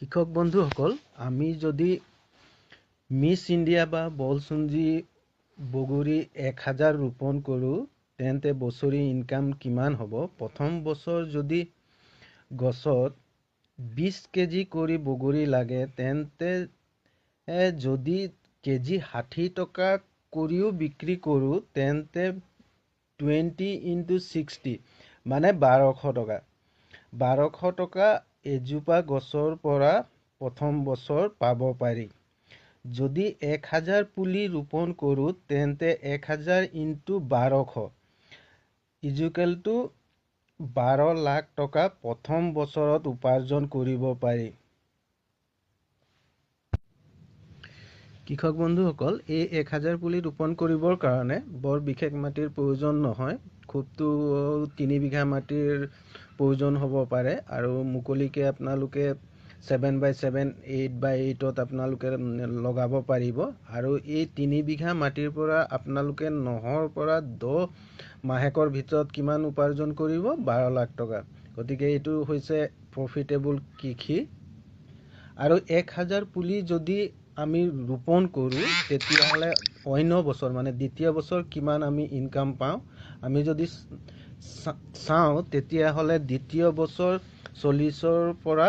কৃষক বন্ধুসকল, আমি যদি মিছ ইণ্ডিয়া বা বলসুঞ্জি বগৰী 1000 ৰোপণ কৰোঁ তেন্তে বছৰি ইনকাম কিমান হ'ব? প্ৰথম বছৰ যদি গছত 20 কেজি কৰি বগৰী লাগে তেন্তে যদি কেজি 60 টকা কৰিও বিক্ৰী কৰোঁ তেন্তে 20 × 60 মানে 1200 টকা। 1200 টকা এজোপা গছৰ পৰা প্ৰথম বছৰ পাব পাৰি। যদি 1000 পুলি ৰোপণ কৰোঁ তেন্তে 1000 × 1200 = 12 লাখ টকা প্ৰথম বছৰত উপাৰ্জন কৰিব পাৰি। কৃষক বন্ধুসকল, এই 1000 পুলি ৰোপণ কৰিবৰ কাৰণে বৰ বিশেষ মাটিৰ প্ৰয়োজন নহয়। খুবটো 3 বিঘা মাটিৰ প্ৰয়োজন হ'ব পাৰে আৰু মুকলিকে আপোনালোকে 7x7 8x8 আপোনালোকে লগাব পাৰিব। আৰু এই 3 বিঘা মাটিৰ পৰা আপোনালোকে 9ৰ পৰা 10 মাহেকৰ ভিতৰত কিমান উপাৰ্জন কৰিব? 12 লাখ টকা। গতিকে এইটো হৈছে প্ৰফিটেবল কৃষি। আৰু 1000 পুলি যদি আমি ৰোপণ কৰোঁ তেতিয়াহ'লে অন্য বছৰ মানে দ্বিতীয় বছৰ কিমান আমি ইনকাম পাওঁ আমি যদি চাওঁ তেতিয়াহ'লে দ্বিতীয় বছৰ 40ৰ পৰা